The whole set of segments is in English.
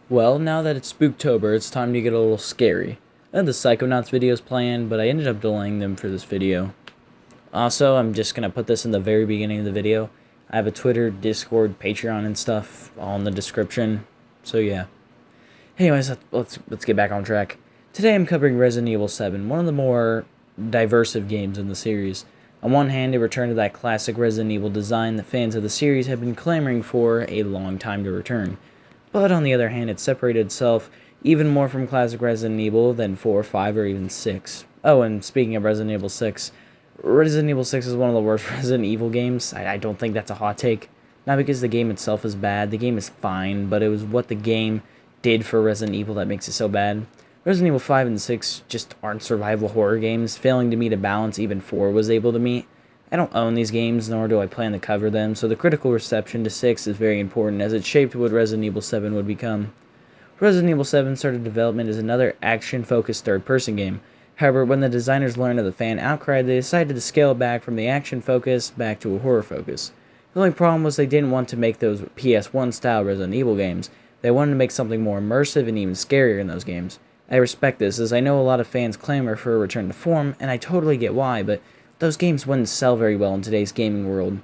Well, now that it's Spooktober, it's time to get a little scary. I had the Psychonauts videos planned, but I ended up delaying them for this video. Also, I'm just going to put this in the very beginning of the video. I have a Twitter, Discord, Patreon, and stuff all in the description. So yeah. Anyways, let's get back on track. Today I'm covering Resident Evil 7, one of the more diverse of games in the series. On one hand, it returned to that classic Resident Evil design that fans of the series have been clamoring for a long time to return. But on the other hand, it separated itself even more from classic Resident Evil than 4, 5, or even 6. Oh, and speaking of Resident Evil 6, Resident Evil 6 is one of the worst Resident Evil games. I don't think that's a hot take. Not because the game itself is bad, the game is fine, but it was what the game did for Resident Evil that makes it so bad. Resident Evil 5 and 6 just aren't survival horror games, failing to meet a balance even 4 was able to meet. I don't own these games, nor do I plan to cover them, so the critical reception to 6 is very important, as it shaped what Resident Evil 7 would become. Resident Evil 7 started development as another action-focused third-person game. However, when the designers learned of the fan outcry, they decided to scale back from the action focus back to a horror focus. The only problem was they didn't want to make those PS1-style Resident Evil games. They wanted to make something more immersive and even scarier in those games. I respect this, as I know a lot of fans clamor for a return to form, and I totally get why, but those games wouldn't sell very well in today's gaming world.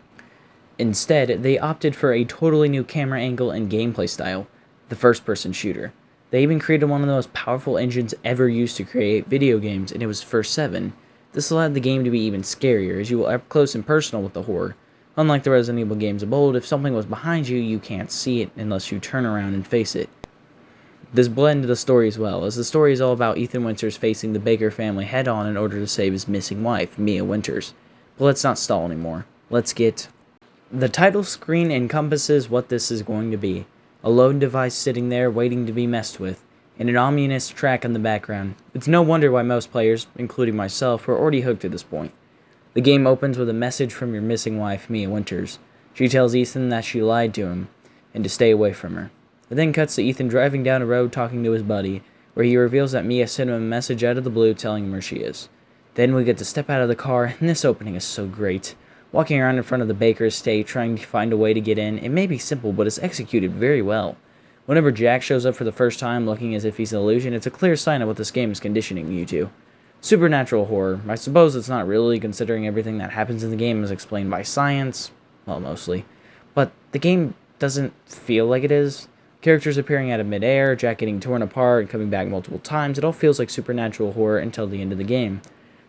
Instead, they opted for a totally new camera angle and gameplay style, the first-person shooter. They even created one of the most powerful engines ever used to create video games, and it was for 7. This allowed the game to be even scarier, as you were up close and personal with the horror. Unlike the Resident Evil games of old, if something was behind you, you can't see it unless you turn around and face it. This blended the story as well, as the story is all about Ethan Winters facing the Baker family head-on in order to save his missing wife, Mia Winters. But let's not stall anymore. Let's get... The title screen encompasses what this is going to be. A lone device sitting there waiting to be messed with, and an ominous track in the background. It's no wonder why most players, including myself, were already hooked at this point. The game opens with a message from your missing wife, Mia Winters. She tells Ethan that she lied to him, and to stay away from her. It then cuts to Ethan driving down a road talking to his buddy, where he reveals that Mia sent him a message out of the blue telling him where she is. Then we get to step out of the car, and this opening is so great. Walking around in front of the Baker estate, trying to find a way to get in, it may be simple, but it's executed very well. Whenever Jack shows up for the first time looking as if he's an illusion, it's a clear sign of what this game is conditioning you to. Supernatural horror. I suppose it's not really, considering everything that happens in the game is explained by science. Well, mostly. But the game doesn't feel like it is. Characters appearing out of midair, Jack getting torn apart and coming back multiple times, it all feels like supernatural horror until the end of the game.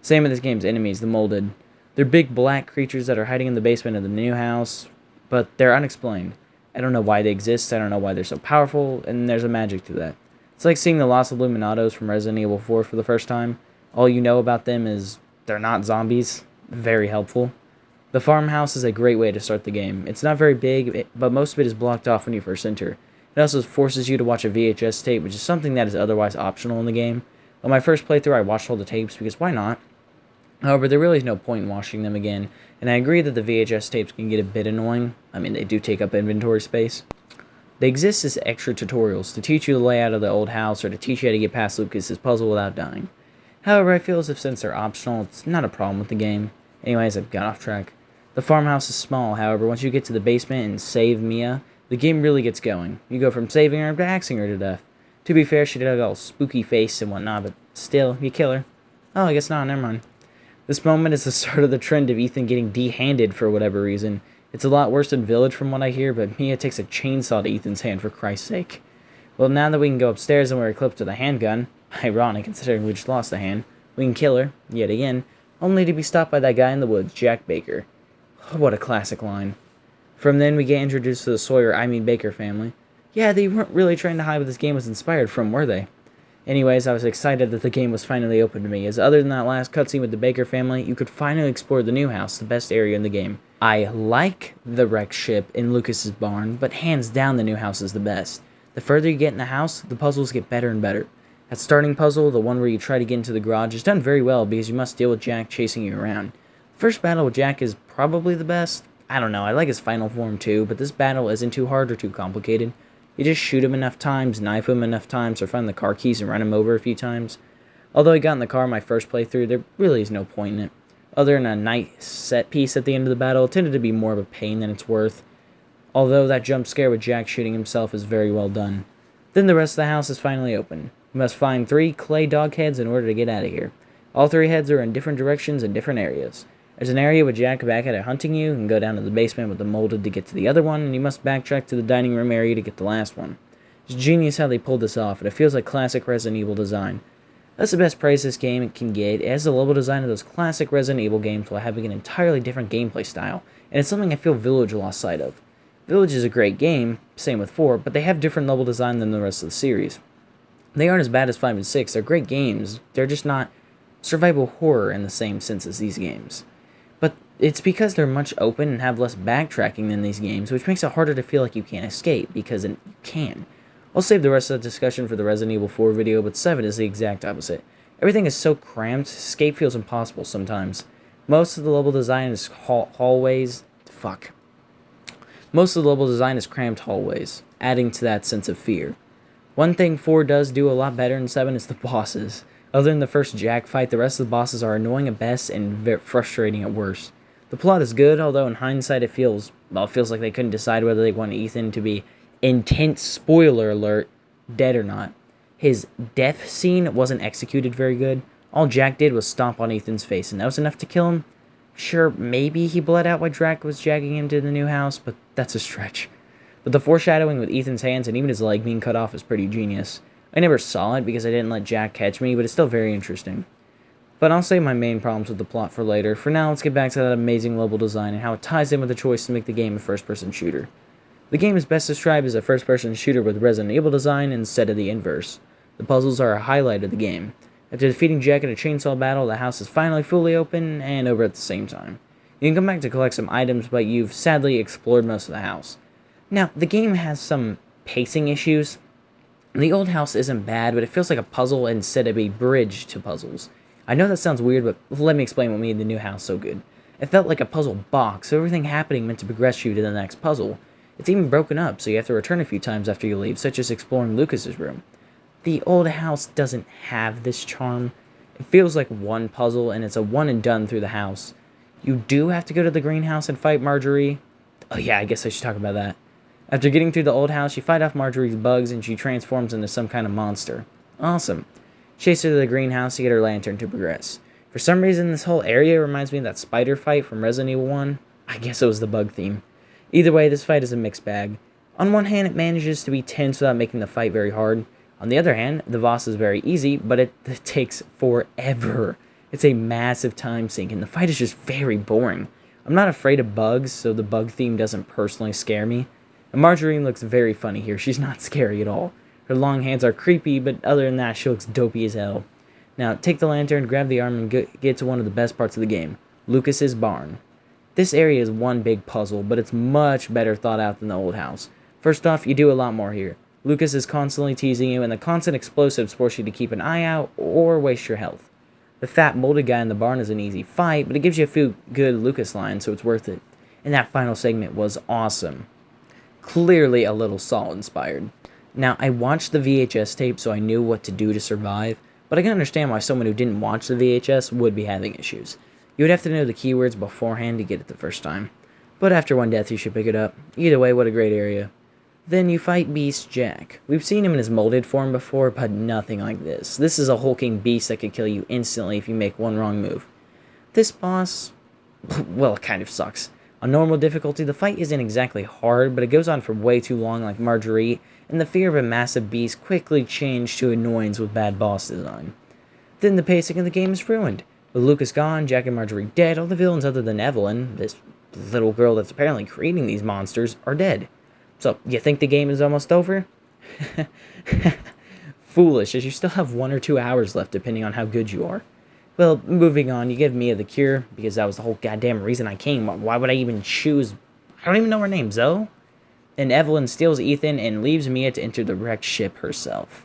Same with this game's enemies, the Molded. They're big black creatures that are hiding in the basement of the new house, but they're unexplained. I don't know why they exist, I don't know why they're so powerful, and there's a magic to that. It's like seeing the Los Illuminados from Resident Evil 4 for the first time. All you know about them is they're not zombies. Very helpful. The farmhouse is a great way to start the game. It's not very big, but most of it is blocked off when you first enter. It also forces you to watch a VHS tape, which is something that is otherwise optional in the game. On my first playthrough, I watched all the tapes because why not? However, there really is no point in watching them again, and I agree that the VHS tapes can get a bit annoying. I mean, they do take up inventory space. They exist as extra tutorials to teach you the layout of the old house or to teach you how to get past Lucas's puzzle without dying. However, I feel as if since they're optional, it's not a problem with the game. Anyways, I've got off track. The farmhouse is small, however, once you get to the basement and save Mia, the game really gets going. You go from saving her to axing her to death. To be fair, she did have all spooky face and whatnot, but still, you kill her. Oh, I guess not, never mind. This moment is the start of the trend of Ethan getting de-handed for whatever reason. It's a lot worse than Village from what I hear, but Mia takes a chainsaw to Ethan's hand for Christ's sake. Well, now that we can go upstairs and we're equipped with a handgun, ironic considering we just lost the hand, we can kill her, yet again, only to be stopped by that guy in the woods, Jack Baker. What a classic line. From then we get introduced to the Baker family. Yeah, they weren't really trying to hide what this game was inspired from, were they? Anyways, I was excited that the game was finally open to me, as other than that last cutscene with the Baker family, you could finally explore the new house, the best area in the game. I like the wrecked ship in Lucas's barn, but hands down the new house is the best. The further you get in the house, the puzzles get better and better. That starting puzzle, the one where you try to get into the garage, is done very well because you must deal with Jack chasing you around. First battle with Jack is probably the best. I don't know, I like his final form too, but this battle isn't too hard or too complicated. You just shoot him enough times, knife him enough times, or find the car keys and run him over a few times. Although I got in the car my first playthrough, there really is no point in it. Other than a nice set piece at the end of the battle, it tended to be more of a pain than it's worth. Although that jump scare with Jack shooting himself is very well done. Then the rest of the house is finally open. You must find 3 clay dog heads in order to get out of here. All 3 heads are in different directions and different areas. There's an area with Jack back at it hunting you. You can go down to the basement with the molded to get to the other one, and you must backtrack to the dining room area to get the last one. It's genius how they pulled this off, and it feels like classic Resident Evil design. That's the best praise this game can get. It has the level design of those classic Resident Evil games while having an entirely different gameplay style, and it's something I feel Village lost sight of. Village is a great game, same with 4, but they have different level design than the rest of the series. They aren't as bad as 5 and 6, they're great games, they're just not survival horror in the same sense as these games. But it's because they're much open and have less backtracking than these games, which makes it harder to feel like you can't escape, because you can. I'll save the rest of the discussion for the Resident Evil 4 video, but 7 is the exact opposite. Everything is so cramped, escape feels impossible sometimes. Most of the level design is Most of the level design is cramped hallways, adding to that sense of fear. One thing 4 does do a lot better than 7 is the bosses. Other than the first Jack fight, the rest of the bosses are annoying at best and very frustrating at worst. The plot is good, although in hindsight it feels like they couldn't decide whether they want Ethan to be, intense spoiler alert, dead or not. His death scene wasn't executed very good. All Jack did was stomp on Ethan's face, and that was enough to kill him. Sure, maybe he bled out while Drac was dragging him to the new house, but that's a stretch. But the foreshadowing with Ethan's hands and even his leg being cut off is pretty genius. I never saw it because I didn't let Jack catch me, but it's still very interesting. But I'll save my main problems with the plot for later. For now, let's get back to that amazing level design and how it ties in with the choice to make the game a first-person shooter. The game is best described as a first-person shooter with Resident Evil design instead of the inverse. The puzzles are a highlight of the game. After defeating Jack in a chainsaw battle, the house is finally fully open and over at the same time. You can come back to collect some items, but you've sadly explored most of the house. Now, the game has some pacing issues. The old house isn't bad, but it feels like a puzzle instead of a bridge to puzzles. I know that sounds weird, but let me explain what made the new house so good. It felt like a puzzle box, so everything happening meant to progress you to the next puzzle. It's even broken up, so you have to return a few times after you leave, such as exploring Lucas's room. The old house doesn't have this charm. It feels like one puzzle, and it's a one and done through the house. You do have to go to the greenhouse and fight Marjorie. Oh yeah, I guess I should talk about that. After getting through the old house, you fight off Marjorie's bugs, and she transforms into some kind of monster. Awesome. Chase her to the greenhouse to get her lantern to progress. For some reason, this whole area reminds me of that spider fight from Resident Evil 1. I guess it was the bug theme. Either way, this fight is a mixed bag. On one hand, it manages to be tense without making the fight very hard. On the other hand, the boss is very easy, but it takes forever. It's a massive time sink, and the fight is just very boring. I'm not afraid of bugs, so the bug theme doesn't personally scare me. And Marjorie looks very funny here. She's not scary at all. Her long hands are creepy, but other than that, she looks dopey as hell. Now, take the lantern, grab the arm, and get to one of the best parts of the game, Lucas's barn. This area is one big puzzle, but it's much better thought out than the old house. First off, you do a lot more here. Lucas is constantly teasing you, and the constant explosives force you to keep an eye out or waste your health. The fat molded guy in the barn is an easy fight, but it gives you a few good Lucas lines, so it's worth it. And that final segment was awesome. Clearly a little Saw-inspired. Now, I watched the VHS tape, so I knew what to do to survive, but I can understand why someone who didn't watch the VHS would be having issues. You would have to know the keywords beforehand to get it the first time. But after one death, you should pick it up. Either way, what a great area. Then you fight Beast Jack. We've seen him in his molded form before, but nothing like this. This is a hulking beast that could kill you instantly if you make one wrong move. This boss, well, it kind of sucks. On normal difficulty, the fight isn't exactly hard, but it goes on for way too long like Marjorie, and the fear of a massive beast quickly changed to annoyance with bad boss design. Then the pacing of the game is ruined. With Lucas gone, Jack and Marjorie dead, all the villains other than Evelyn, this little girl that's apparently creating these monsters, are dead. So, you think the game is almost over? Foolish, as you still have 1 or 2 hours left depending on how good you are. Well, moving on, you give Mia the cure, because that was the whole goddamn reason I came. Why would I even choose? I don't even know her name, Zoe? And Evelyn steals Ethan and leaves Mia to enter the wrecked ship herself.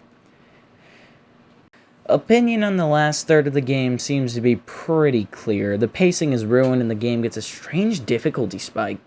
Opinion on the last third of the game seems to be pretty clear. The pacing is ruined and the game gets a strange difficulty spike.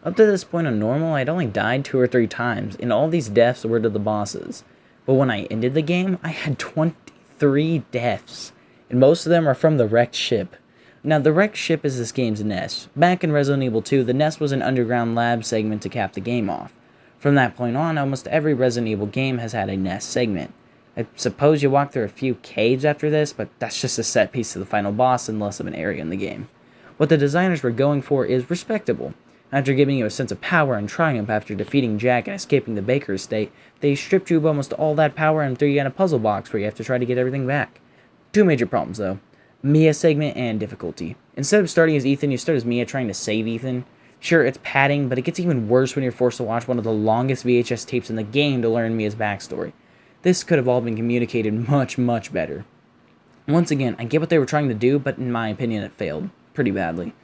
Up to this point on normal, I'd only died 2 or 3 times, and all these deaths were to the bosses. But when I ended the game, I had 23 deaths, and most of them are from the wrecked ship. Now, the wrecked ship is this game's nest. Back in Resident Evil 2, the nest was an underground lab segment to cap the game off. From that point on, almost every Resident Evil game has had a nest segment. I suppose you walk through a few caves after this, but that's just a set piece of the final boss and less of an area in the game. What the designers were going for is respectable. After giving you a sense of power and triumph after defeating Jack and escaping the Baker estate, they stripped you of almost all that power and threw you in a puzzle box where you have to try to get everything back. Two major problems though. Mia segment and difficulty. Instead of starting as Ethan, you start as Mia trying to save Ethan. Sure, it's padding, but it gets even worse when you're forced to watch one of the longest VHS tapes in the game to learn Mia's backstory. This could have all been communicated much, much better. Once again, I get what they were trying to do, but in my opinion it failed. Pretty badly.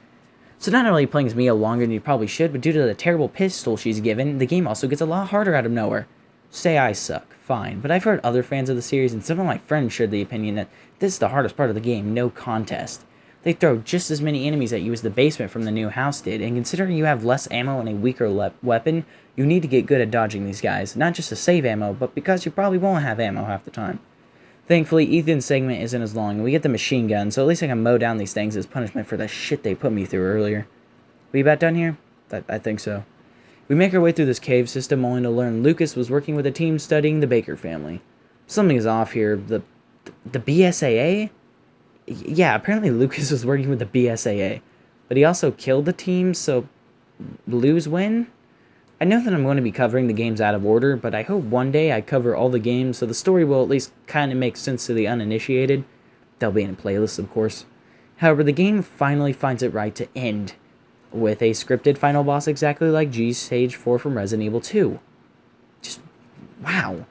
So not only playing as Mia longer than you probably should, but due to the terrible pistol she's given, the game also gets a lot harder out of nowhere. Say I suck, fine, but I've heard other fans of the series and some of my friends shared the opinion that this is the hardest part of the game, no contest. They throw just as many enemies at you as the basement from the new house did, and considering you have less ammo and a weaker weapon, you need to get good at dodging these guys, not just to save ammo, but because you probably won't have ammo half the time. Thankfully, Ethan's segment isn't as long, and we get the machine gun, so at least I can mow down these things as punishment for the shit they put me through earlier. We about done here? I think so. We make our way through this cave system only to learn Lucas was working with a team studying the Baker family. Something is off here. The BSAA? Yeah, apparently Lucas was working with the BSAA. But he also killed the team, so lose win? I know that I'm going to be covering the games out of order, but I hope one day I cover all the games so the story will at least kind of make sense to the uninitiated. They'll be in a playlist, of course. However, the game finally finds it right to end with a scripted final boss exactly like G's Stage 4 from Resident Evil 2. Just, wow.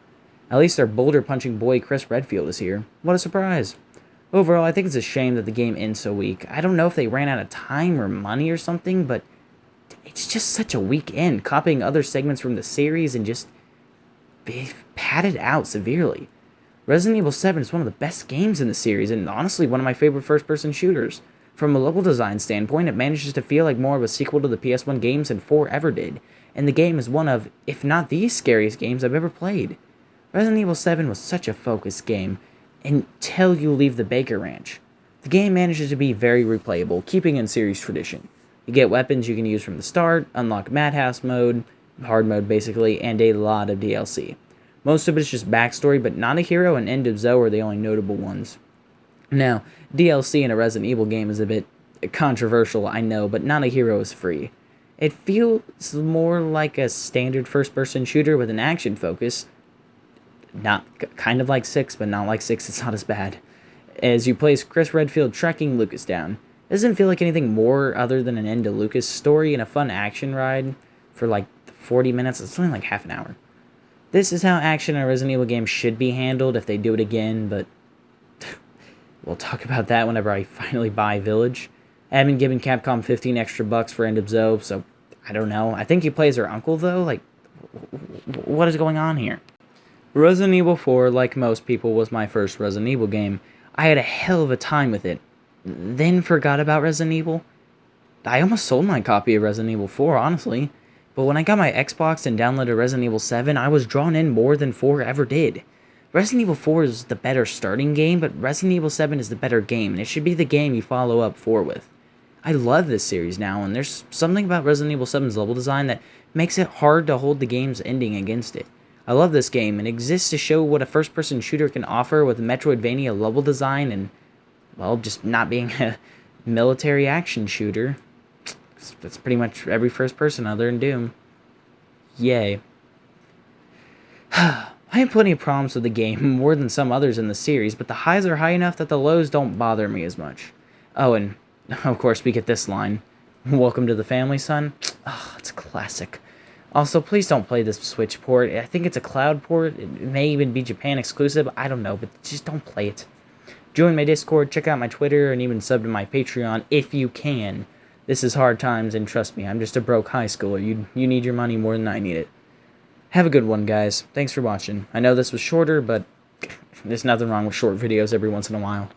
At least our boulder-punching boy Chris Redfield is here. What a surprise. Overall, I think it's a shame that the game ends so weak. I don't know if they ran out of time or money or something, but it's just such a weak end, copying other segments from the series and just padded out severely. Resident Evil 7 is one of the best games in the series, and honestly one of my favorite first-person shooters. From a level design standpoint, it manages to feel like more of a sequel to the PS1 games than 4 ever did, and the game is one of, if not the scariest games I've ever played. Resident Evil 7 was such a focused game, until you leave the Baker Ranch. The game manages to be very replayable, keeping in series tradition. You get weapons you can use from the start, unlock Madhouse mode, hard mode basically, and a lot of DLC. Most of it is just backstory, but Not a Hero and End of Zoe are the only notable ones. Now, DLC in a Resident Evil game is a bit controversial, I know, but Not a Hero is free. It feels more like a standard first-person shooter with an action focus. Not kind of like 6, but not like 6, it's not as bad. As you play as Chris Redfield tracking Lucas down. It doesn't feel like anything more other than an end to Lucas' story and a fun action ride for like 40 minutes. It's only like half an hour. This is how action in a Resident Evil game should be handled if they do it again, but we'll talk about that whenever I finally buy Village. I haven't given Capcom 15 extra bucks for End of Zoe, so I don't know. I think he plays her uncle though. Like, what is going on here? Resident Evil 4, like most people, was my first Resident Evil game. I had a hell of a time with it. Then forgot about Resident Evil. I almost sold my copy of Resident Evil 4, honestly. But when I got my Xbox and downloaded Resident Evil 7, I was drawn in more than 4 ever did. Resident Evil 4 is the better starting game, but Resident Evil 7 is the better game, and it should be the game you follow up 4 with. I love this series now, and there's something about Resident Evil 7's level design that makes it hard to hold the game's ending against it. I love this game, and it exists to show what a first-person shooter can offer with Metroidvania level design and, well, just not being a military action shooter. That's pretty much every first-person other than Doom. Yay. I have plenty of problems with the game, more than some others in the series, but the highs are high enough that the lows don't bother me as much. Oh, and of course we get this line. Welcome to the family, son. Oh, it's classic. Also, please don't play this Switch port. I think it's a cloud port. It may even be Japan exclusive. I don't know, but just don't play it. Join my Discord, check out my Twitter, and even sub to my Patreon if you can. This is hard times, and trust me, I'm just a broke high schooler. You need your money more than I need it. Have a good one, guys. Thanks for watching. I know this was shorter, but there's nothing wrong with short videos every once in a while.